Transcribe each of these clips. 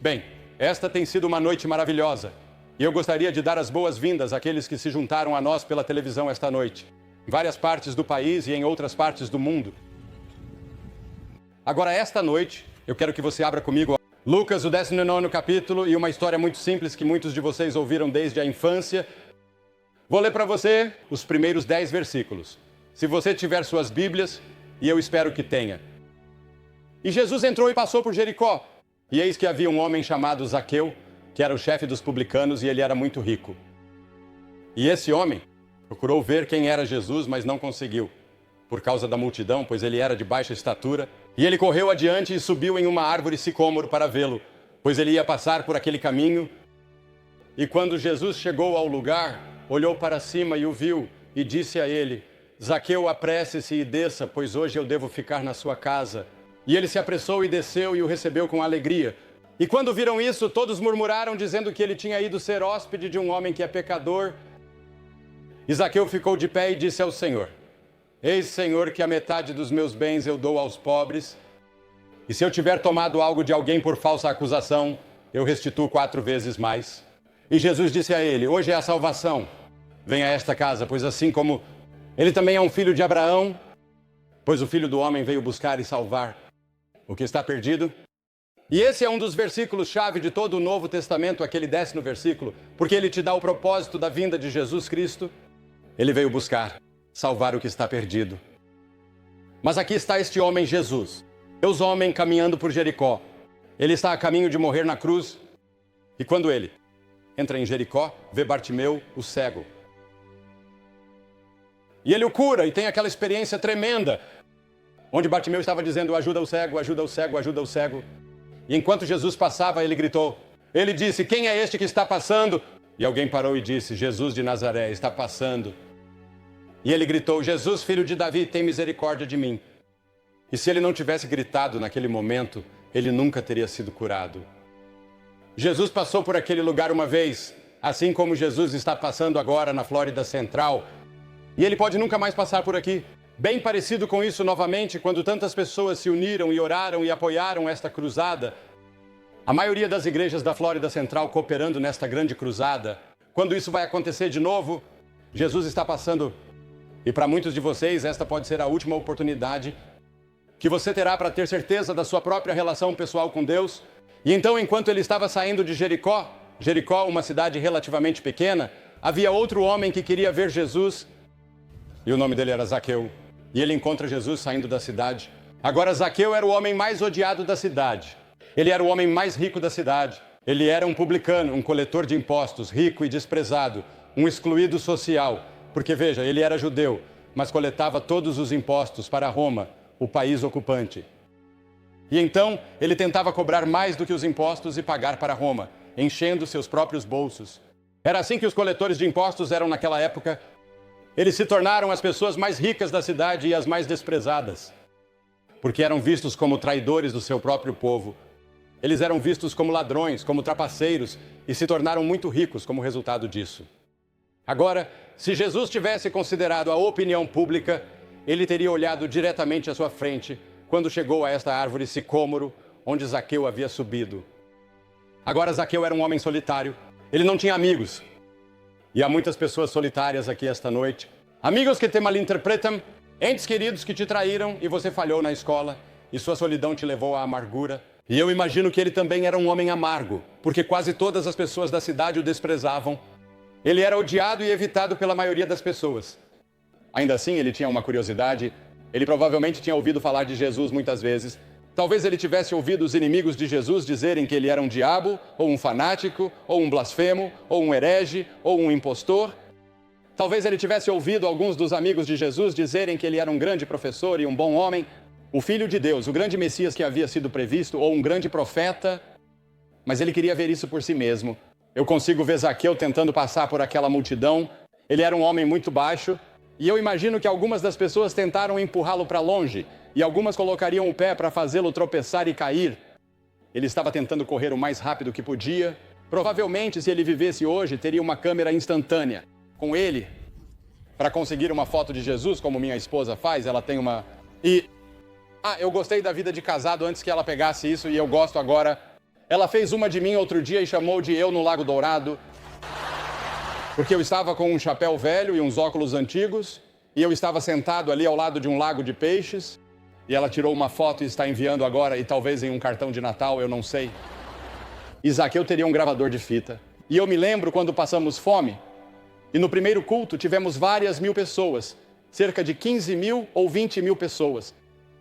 Bem, esta tem sido uma noite maravilhosa. E eu gostaria de dar as boas-vindas àqueles que se juntaram a nós pela televisão esta noite, em várias partes do país e em outras partes do mundo. Agora, esta noite, eu quero que você abra comigo Lucas, o 19º capítulo, e uma história muito simples que muitos de vocês ouviram desde a infância. Vou ler para você os primeiros 10 versículos. Se você tiver suas Bíblias, e eu espero que tenha. E Jesus entrou e passou por Jericó. E eis que havia um homem chamado Zaqueu, que era o chefe dos publicanos, e ele era muito rico. E esse homem procurou ver quem era Jesus, mas não conseguiu, por causa da multidão, pois ele era de baixa estatura. E ele correu adiante e subiu em uma árvore sicômoro para vê-lo, pois ele ia passar por aquele caminho. E quando Jesus chegou ao lugar, olhou para cima e o viu, e disse a ele: Zaqueu, apresse-se e desça, pois hoje eu devo ficar na sua casa. E ele se apressou e desceu e o recebeu com alegria. E quando viram isso, todos murmuraram, dizendo que ele tinha ido ser hóspede de um homem que é pecador. E Zaqueu ficou de pé e disse ao Senhor: Eis, Senhor, que a metade dos meus bens eu dou aos pobres. E se eu tiver tomado algo de alguém por falsa acusação, eu restituo 4 vezes mais. E Jesus disse a ele: Hoje é a salvação. Venha a esta casa, pois assim como ele também é um filho de Abraão, pois o Filho do Homem veio buscar e salvar o que está perdido. E esse é um dos versículos-chave de todo o Novo Testamento, aquele 10º versículo, porque ele te dá o propósito da vinda de Jesus Cristo. Ele veio buscar, salvar o que está perdido. Mas aqui está este homem Jesus, Deus homem caminhando por Jericó. Ele está a caminho de morrer na cruz. E quando ele entra em Jericó, vê Bartimeu, o cego. E ele o cura e tem aquela experiência tremenda, onde Bartimeu estava dizendo: ajuda o cego, ajuda o cego, ajuda o cego. E enquanto Jesus passava, ele gritou. Ele disse: quem é este que está passando? E alguém parou e disse: Jesus de Nazaré está passando. E ele gritou: Jesus, filho de Davi, tem misericórdia de mim. E se ele não tivesse gritado naquele momento, ele nunca teria sido curado. Jesus passou por aquele lugar uma vez, assim como Jesus está passando agora na Flórida Central. E ele pode nunca mais passar por aqui. Bem parecido com isso novamente, quando tantas pessoas se uniram e oraram e apoiaram esta cruzada. A maioria das igrejas da Flórida Central cooperando nesta grande cruzada. Quando isso vai acontecer de novo, Jesus está passando. E para muitos de vocês, esta pode ser a última oportunidade que você terá para ter certeza da sua própria relação pessoal com Deus. E então, enquanto ele estava saindo de Jericó, uma cidade relativamente pequena, havia outro homem que queria ver Jesus. E o nome dele era Zaqueu. E ele encontra Jesus saindo da cidade. Agora, Zaqueu era o homem mais odiado da cidade. Ele era o homem mais rico da cidade. Ele era um publicano, um coletor de impostos, rico e desprezado, um excluído social. Porque, veja, ele era judeu, mas coletava todos os impostos para Roma, o país ocupante. E então, ele tentava cobrar mais do que os impostos e pagar para Roma, enchendo seus próprios bolsos. Era assim que os coletores de impostos eram naquela época. Eles se tornaram as pessoas mais ricas da cidade e as mais desprezadas, porque eram vistos como traidores do seu próprio povo. Eles eram vistos como ladrões, como trapaceiros, e se tornaram muito ricos como resultado disso. Agora, se Jesus tivesse considerado a opinião pública, ele teria olhado diretamente à sua frente quando chegou a esta árvore sicômoro, onde Zaqueu havia subido. Agora, Zaqueu era um homem solitário. Ele não tinha amigos. E há muitas pessoas solitárias aqui esta noite. Amigos que te malinterpretam, entes queridos que te traíram e você falhou na escola e sua solidão te levou à amargura. E eu imagino que ele também era um homem amargo, porque quase todas as pessoas da cidade o desprezavam. Ele era odiado e evitado pela maioria das pessoas. Ainda assim, ele tinha uma curiosidade. Ele provavelmente tinha ouvido falar de Jesus muitas vezes. Talvez ele tivesse ouvido os inimigos de Jesus dizerem que ele era um diabo, ou um fanático, ou um blasfemo, ou um herege, ou um impostor. Talvez ele tivesse ouvido alguns dos amigos de Jesus dizerem que ele era um grande professor e um bom homem, o Filho de Deus, o grande Messias que havia sido previsto, ou um grande profeta. Mas ele queria ver isso por si mesmo. Eu consigo ver Zaqueu tentando passar por aquela multidão. Ele era um homem muito baixo, e eu imagino que algumas das pessoas tentaram empurrá-lo para longe, e algumas colocariam o pé para fazê-lo tropeçar e cair. Ele estava tentando correr o mais rápido que podia. Provavelmente, se ele vivesse hoje, teria uma câmera instantânea com ele para conseguir uma foto de Jesus, como minha esposa faz. Ela tem eu gostei da vida de casado antes que ela pegasse isso, e eu gosto agora Ela fez uma de mim outro dia e chamou de Eu no Lago Dourado, porque eu estava com um chapéu velho e uns óculos antigos, e eu estava sentado ali ao lado de um lago de peixes, e ela tirou uma foto e está enviando agora, e talvez em um cartão de Natal, eu não sei. E Zaqueu teria um gravador de fita. E eu me lembro quando passamos fome, e no primeiro culto tivemos várias mil pessoas, cerca de 15 mil ou 20 mil pessoas.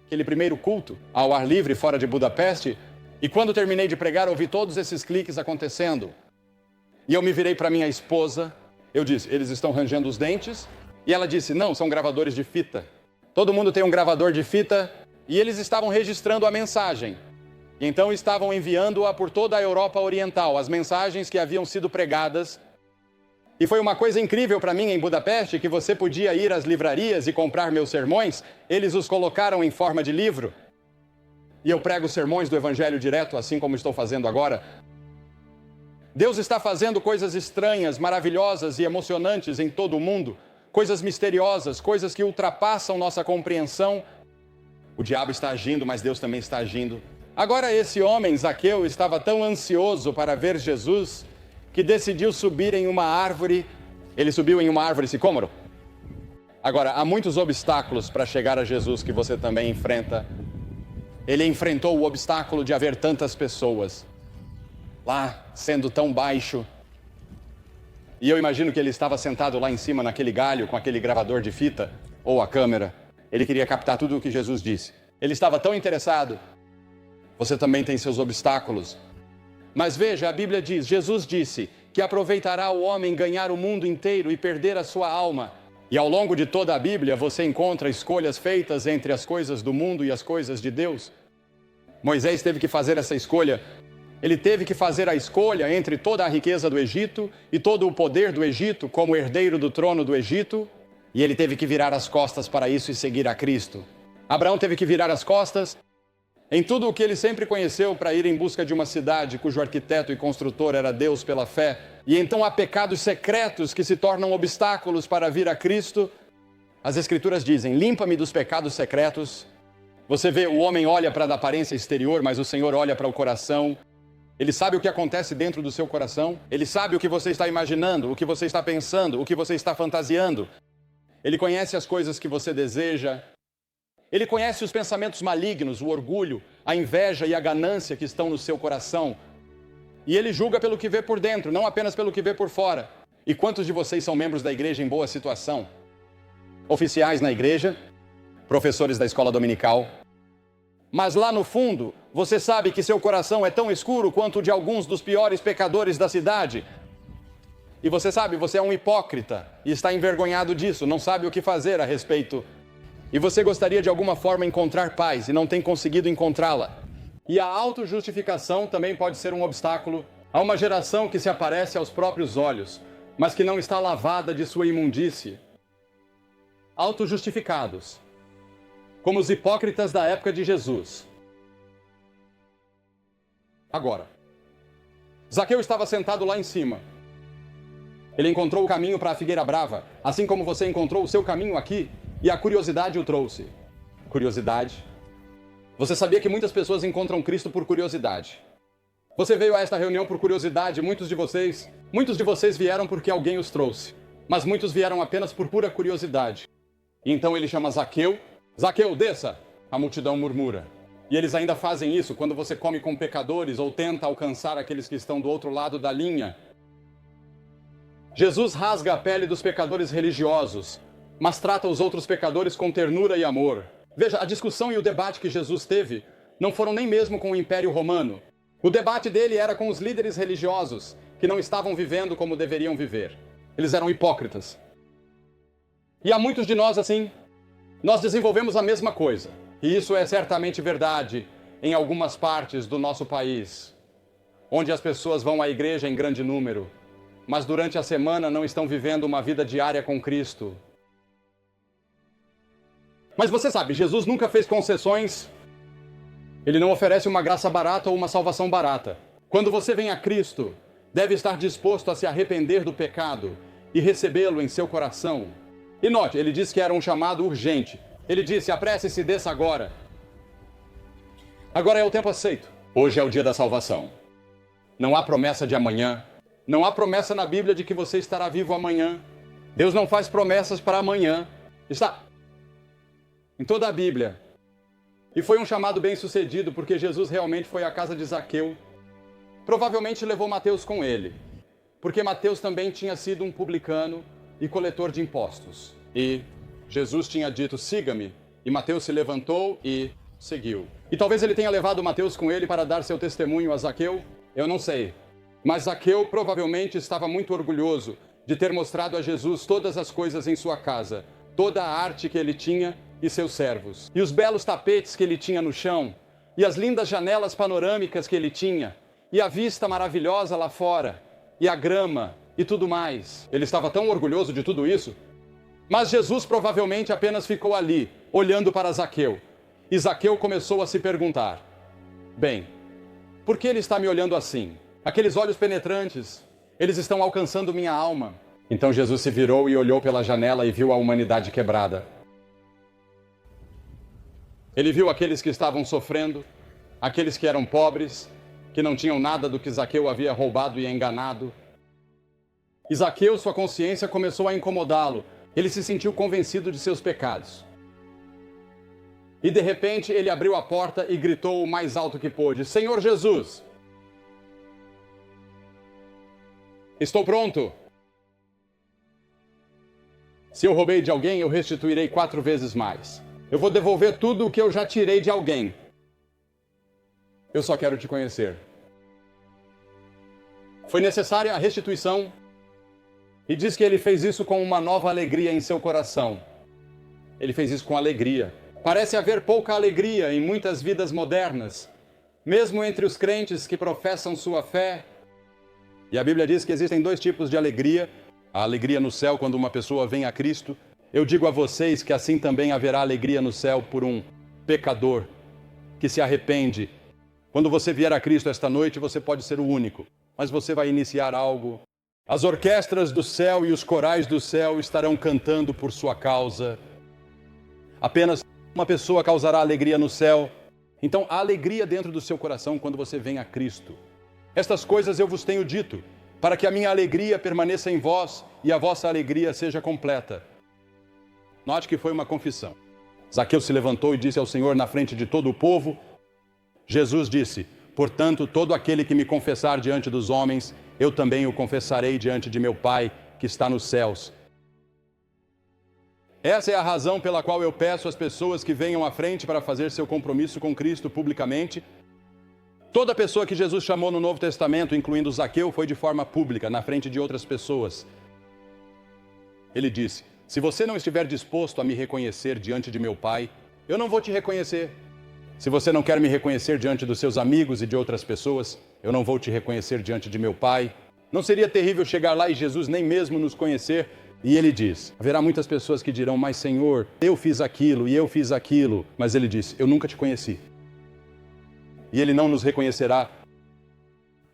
Aquele primeiro culto, ao ar livre, fora de Budapeste, e quando terminei de pregar, ouvi todos esses cliques acontecendo. E eu me virei para minha esposa, eu disse, eles estão rangendo os dentes? E ela disse, não, são gravadores de fita. Todo mundo tem um gravador de fita, e eles estavam registrando a mensagem. E então estavam enviando-a por toda a Europa Oriental, as mensagens que haviam sido pregadas. E foi uma coisa incrível para mim em Budapeste, que você podia ir às livrarias e comprar meus sermões, eles os colocaram em forma de livro. E eu prego sermões do Evangelho direto, assim como estou fazendo agora. Deus está fazendo coisas estranhas, maravilhosas e emocionantes em todo o mundo, coisas misteriosas, coisas que ultrapassam nossa compreensão. O diabo está agindo, mas Deus também está agindo. Agora esse homem, Zaqueu, estava tão ansioso para ver Jesus, que decidiu subir em uma árvore. Ele subiu em uma árvore sicômoro. Agora, há muitos obstáculos para chegar a Jesus que você também enfrenta. Ele enfrentou o obstáculo de haver tantas pessoas lá, sendo tão baixo. E eu imagino que ele estava sentado lá em cima naquele galho com aquele gravador de fita, ou a câmera. Ele queria captar tudo o que Jesus disse. Ele estava tão interessado. Você também tem seus obstáculos. Mas veja, a Bíblia diz, Jesus disse que aproveitará o homem ganhar o mundo inteiro e perder a sua alma. E ao longo de toda a Bíblia você encontra escolhas feitas entre as coisas do mundo e as coisas de Deus. Moisés teve que fazer essa escolha. Ele teve que fazer a escolha entre toda a riqueza do Egito e todo o poder do Egito como herdeiro do trono do Egito. E ele teve que virar as costas para isso e seguir a Cristo. Abraão teve que virar as costas em tudo o que ele sempre conheceu para ir em busca de uma cidade cujo arquiteto e construtor era Deus pela fé. E então há pecados secretos que se tornam obstáculos para vir a Cristo. As Escrituras dizem, limpa-me dos pecados secretos. Você vê, o homem olha para a aparência exterior, mas o Senhor olha para o coração. Ele sabe o que acontece dentro do seu coração. Ele sabe o que você está imaginando, o que você está pensando, o que você está fantasiando. Ele conhece as coisas que você deseja. Ele conhece os pensamentos malignos, o orgulho, a inveja e a ganância que estão no seu coração. E ele julga pelo que vê por dentro, não apenas pelo que vê por fora. E quantos de vocês são membros da igreja em boa situação? Oficiais na igreja, professores da escola dominical. Mas lá no fundo, você sabe que seu coração é tão escuro quanto o de alguns dos piores pecadores da cidade. E você sabe, você é um hipócrita e está envergonhado disso, não sabe o que fazer a respeito. E você gostaria de alguma forma encontrar paz e não tem conseguido encontrá-la. E a autojustificação também pode ser um obstáculo a uma geração que se aparece aos próprios olhos, mas que não está lavada de sua imundície. Autojustificados, como os hipócritas da época de Jesus. Agora, Zaqueu estava sentado lá em cima. Ele encontrou o caminho para a Figueira Brava, assim como você encontrou o seu caminho aqui, e a curiosidade o trouxe. Curiosidade. Você sabia que muitas pessoas encontram Cristo por curiosidade. Você veio a esta reunião por curiosidade, muitos de vocês vieram porque alguém os trouxe. Mas muitos vieram apenas por pura curiosidade. E então ele chama Zaqueu. Zaqueu, desça! A multidão murmura. E eles ainda fazem isso quando você come com pecadores ou tenta alcançar aqueles que estão do outro lado da linha. Jesus rasga a pele dos pecadores religiosos, mas trata os outros pecadores com ternura e amor. Veja, a discussão e o debate que Jesus teve não foram nem mesmo com o Império Romano. O debate dele era com os líderes religiosos, que não estavam vivendo como deveriam viver. Eles eram hipócritas. E há muitos de nós assim. Nós desenvolvemos a mesma coisa. E isso é certamente verdade em algumas partes do nosso país, onde as pessoas vão à igreja em grande número, mas durante a semana não estão vivendo uma vida diária com Cristo. Mas você sabe, Jesus nunca fez concessões. Ele não oferece uma graça barata ou uma salvação barata. Quando você vem a Cristo, deve estar disposto a se arrepender do pecado e recebê-lo em seu coração. E note, ele disse que era um chamado urgente. Ele disse, apresse-se e desça agora. Agora é o tempo aceito. Hoje é o dia da salvação. Não há promessa de amanhã. Não há promessa na Bíblia de que você estará vivo amanhã. Deus não faz promessas para amanhã. Está em toda a Bíblia. E foi um chamado bem-sucedido, porque Jesus realmente foi à casa de Zaqueu. Provavelmente levou Mateus com ele, porque Mateus também tinha sido um publicano e coletor de impostos. E Jesus tinha dito, siga-me. E Mateus se levantou e seguiu. E talvez ele tenha levado Mateus com ele para dar seu testemunho a Zaqueu. Eu não sei. Mas Zaqueu provavelmente estava muito orgulhoso de ter mostrado a Jesus todas as coisas em sua casa, toda a arte que ele tinha e seus servos, e os belos tapetes que ele tinha no chão, e as lindas janelas panorâmicas que ele tinha, e a vista maravilhosa lá fora, e a grama, e tudo mais. Ele estava tão orgulhoso de tudo isso. Mas Jesus provavelmente apenas ficou ali, olhando para Zaqueu. E Zaqueu começou a se perguntar, bem, por que ele está me olhando assim? Aqueles olhos penetrantes, eles estão alcançando minha alma. Então Jesus se virou e olhou pela janela e viu a humanidade quebrada. Ele viu aqueles que estavam sofrendo, aqueles que eram pobres, que não tinham nada do que Zaqueu havia roubado e enganado. E Zaqueu, sua consciência começou a incomodá-lo. Ele se sentiu convencido de seus pecados. E de repente ele abriu a porta e gritou o mais alto que pôde, Senhor Jesus, estou pronto. Se eu roubei de alguém, eu restituirei 4 vezes mais. Eu vou devolver tudo o que eu já tirei de alguém. Eu só quero te conhecer. Foi necessária a restituição e diz que ele fez isso com uma nova alegria em seu coração. Ele fez isso com alegria. Parece haver pouca alegria em muitas vidas modernas, mesmo entre os crentes que professam sua fé. E a Bíblia diz que existem 2 tipos de alegria. A alegria no céu quando uma pessoa vem a Cristo. Eu digo a vocês que assim também haverá alegria no céu por um pecador que se arrepende. Quando você vier a Cristo esta noite, você pode ser o único, mas você vai iniciar algo. As orquestras do céu e os corais do céu estarão cantando por sua causa. Apenas uma pessoa causará alegria no céu. Então, há alegria dentro do seu coração quando você vem a Cristo. Estas coisas eu vos tenho dito, para que a minha alegria permaneça em vós e a vossa alegria seja completa. Note que foi uma confissão. Zaqueu se levantou e disse ao Senhor na frente de todo o povo. Jesus disse, portanto, todo aquele que me confessar diante dos homens, eu também o confessarei diante de meu Pai, que está nos céus. Essa é a razão pela qual eu peço às pessoas que venham à frente para fazer seu compromisso com Cristo publicamente. Toda pessoa que Jesus chamou no Novo Testamento, incluindo Zaqueu, foi de forma pública, na frente de outras pessoas. Ele disse, se você não estiver disposto a me reconhecer diante de meu Pai, eu não vou te reconhecer. Se você não quer me reconhecer diante dos seus amigos e de outras pessoas, eu não vou te reconhecer diante de meu Pai. Não seria terrível chegar lá e Jesus nem mesmo nos conhecer? E ele diz, haverá muitas pessoas que dirão, mas Senhor, eu fiz aquilo e eu fiz aquilo. Mas ele diz, eu nunca te conheci. E ele não nos reconhecerá.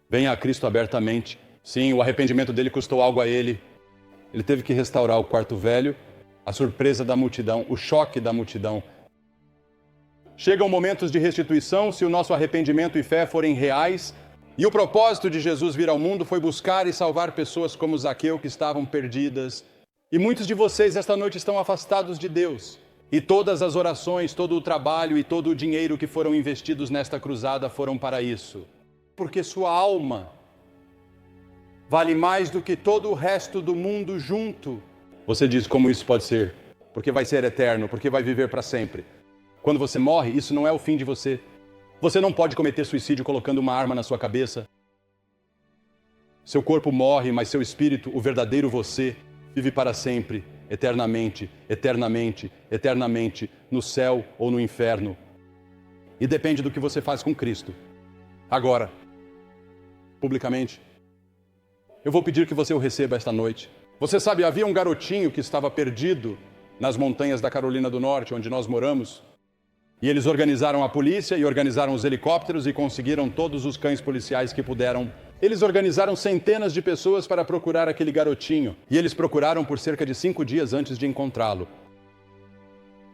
Venha a Cristo abertamente. Sim, o arrependimento dele custou algo a ele. Ele teve que restaurar o quarto velho, a surpresa da multidão, o choque da multidão. Chegam momentos de restituição se o nosso arrependimento e fé forem reais. E o propósito de Jesus vir ao mundo foi buscar e salvar pessoas como Zaqueu que estavam perdidas. E muitos de vocês esta noite estão afastados de Deus. E todas as orações, todo o trabalho e todo o dinheiro que foram investidos nesta cruzada foram para isso. Porque sua alma vale mais do que todo o resto do mundo junto. Você diz como isso pode ser? Porque vai ser eterno, porque vai viver para sempre. Quando você morre, isso não é o fim de você. Você não pode cometer suicídio colocando uma arma na sua cabeça. Seu corpo morre, mas seu espírito, o verdadeiro você, vive para sempre, eternamente, eternamente, eternamente, no céu ou no inferno. E depende do que você faz com Cristo. Agora, publicamente, eu vou pedir que você o receba esta noite. Você sabe, havia um garotinho que estava perdido nas montanhas da Carolina do Norte, onde nós moramos. E eles organizaram a polícia e organizaram os helicópteros e conseguiram todos os cães policiais que puderam. Eles organizaram centenas de pessoas para procurar aquele garotinho. E eles procuraram por cerca de 5 dias antes de encontrá-lo.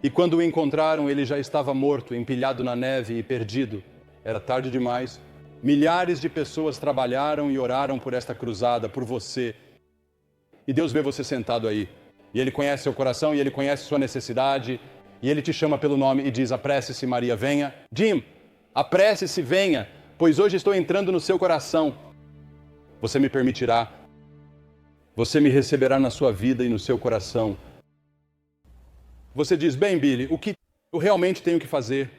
E quando o encontraram, ele já estava morto, empilhado na neve e perdido. Era tarde demais. Milhares de pessoas trabalharam e oraram por esta cruzada, por você. E Deus vê você sentado aí. E Ele conhece seu coração, e Ele conhece sua necessidade. E Ele te chama pelo nome e diz: apresse-se, Maria, venha. Jim, apresse-se, venha, pois hoje estou entrando no seu coração. Você me permitirá. Você me receberá na sua vida e no seu coração. Você diz: bem, Billy, o que eu realmente tenho que fazer?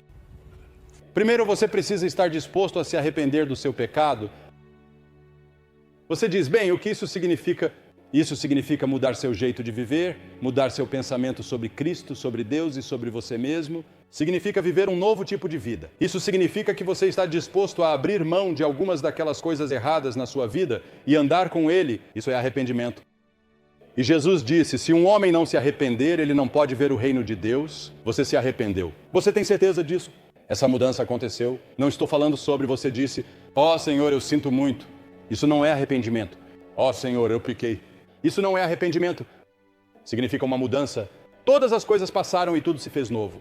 Primeiro, você precisa estar disposto a se arrepender do seu pecado. Você diz: bem, o que isso significa? Isso significa mudar seu jeito de viver, mudar seu pensamento sobre Cristo, sobre Deus e sobre você mesmo. Significa viver um novo tipo de vida. Isso significa que você está disposto a abrir mão de algumas daquelas coisas erradas na sua vida e andar com Ele. Isso é arrependimento. E Jesus disse: se um homem não se arrepender, ele não pode ver o reino de Deus. Você se arrependeu. Você tem certeza disso? Essa mudança aconteceu. Não estou falando sobre você disse: ó Senhor, eu sinto muito. Isso não é arrependimento. Ó Senhor, eu pequei. Isso não é arrependimento. Significa uma mudança. Todas as coisas passaram e tudo se fez novo.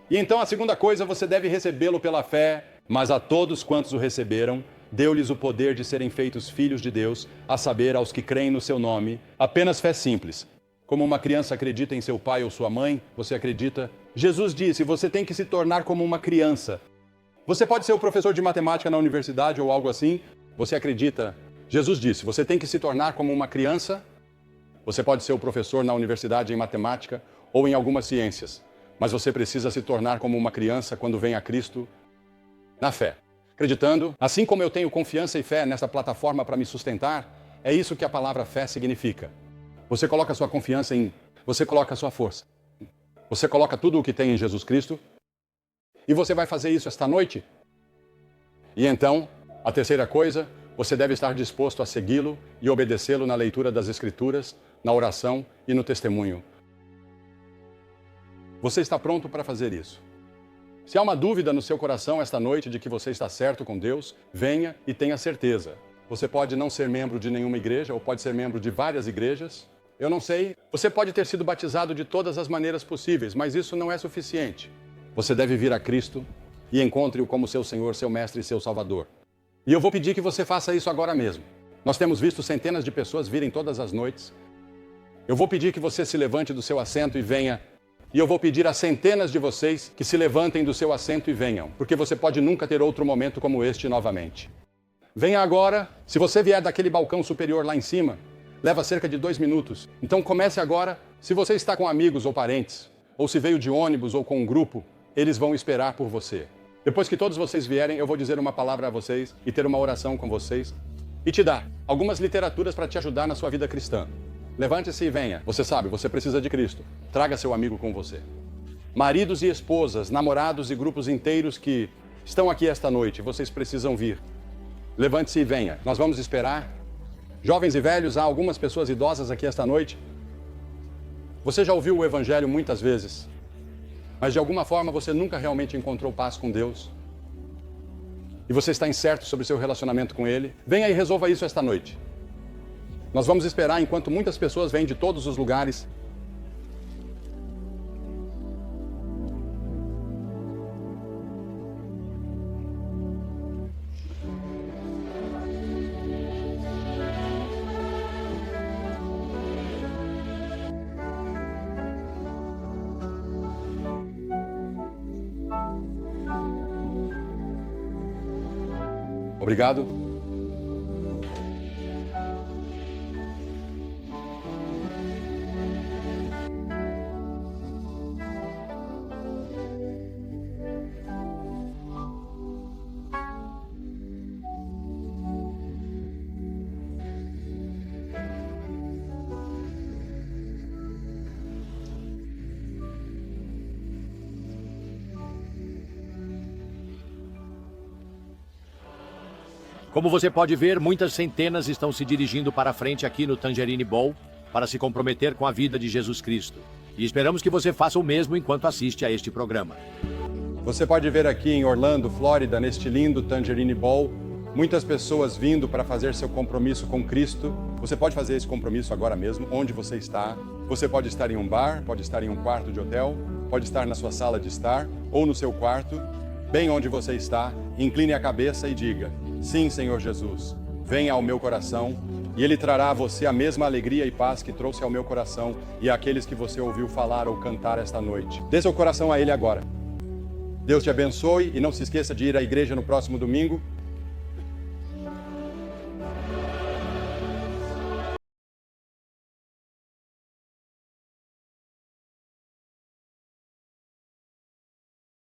E então a segunda coisa, você deve recebê-lo pela fé, mas a todos quantos o receberam, deu-lhes o poder de serem feitos filhos de Deus, a saber, aos que creem no seu nome. Apenas fé simples. Como uma criança acredita em seu pai ou sua mãe, você acredita? Jesus disse: você tem que se tornar como uma criança. Você pode ser o professor de matemática na universidade ou algo assim. Você acredita? Jesus disse: você tem que se tornar como uma criança. Você pode ser o professor na universidade em matemática ou em algumas ciências. Mas você precisa se tornar como uma criança quando vem a Cristo na fé. Acreditando, assim como eu tenho confiança e fé nessa plataforma para me sustentar, é isso que a palavra fé significa. Você coloca sua confiança em... Você coloca a sua força. Você coloca tudo o que tem em Jesus Cristo. E você vai fazer isso esta noite. E então, a terceira coisa, você deve estar disposto a segui-lo e obedecê-lo na leitura das Escrituras, na oração e no testemunho. Você está pronto para fazer isso? Se há uma dúvida no seu coração esta noite de que você está certo com Deus, venha e tenha certeza. Você pode não ser membro de nenhuma igreja ou pode ser membro de várias igrejas. Eu não sei. Você pode ter sido batizado de todas as maneiras possíveis, mas isso não é suficiente. Você deve vir a Cristo e encontre-o como seu Senhor, seu Mestre e seu Salvador. E eu vou pedir que você faça isso agora mesmo. Nós temos visto centenas de pessoas virem todas as noites. Eu vou pedir que você se levante do seu assento e venha. E eu vou pedir a centenas de vocês que se levantem do seu assento e venham, porque você pode nunca ter outro momento como este novamente. Venha agora. Se você vier daquele balcão superior lá em cima, leva cerca de 2 minutos. Então comece agora. Se você está com amigos ou parentes, ou se veio de ônibus ou com um grupo, eles vão esperar por você. Depois que todos vocês vierem, eu vou dizer uma palavra a vocês e ter uma oração com vocês e te dar algumas literaturas para te ajudar na sua vida cristã. Levante-se e venha. Você sabe, você precisa de Cristo. Traga seu amigo com você. Maridos e esposas, namorados e grupos inteiros que estão aqui esta noite, vocês precisam vir. Levante-se e venha. Nós vamos esperar. Jovens e velhos, há algumas pessoas idosas aqui esta noite. Você já ouviu o Evangelho muitas vezes, mas de alguma forma você nunca realmente encontrou paz com Deus. E você está incerto sobre o seu relacionamento com Ele. Venha e resolva isso esta noite. Nós vamos esperar enquanto muitas pessoas vêm de todos os lugares. Obrigado. Como você pode ver, muitas centenas estão se dirigindo para a frente aqui no Tangerine Bowl para se comprometer com a vida de Jesus Cristo. E esperamos que você faça o mesmo enquanto assiste a este programa. Você pode ver aqui em Orlando, Flórida, neste lindo Tangerine Bowl, muitas pessoas vindo para fazer seu compromisso com Cristo. Você pode fazer esse compromisso agora mesmo, onde você está. Você pode estar em um bar, pode estar em um quarto de hotel, pode estar na sua sala de estar ou no seu quarto. bem onde você está, incline a cabeça e diga: sim, Senhor Jesus, venha ao meu coração, e Ele trará a você a mesma alegria e paz que trouxe ao meu coração e àqueles que você ouviu falar ou cantar esta noite. Dê seu coração a Ele agora. Deus te abençoe e não se esqueça de ir à igreja no próximo domingo.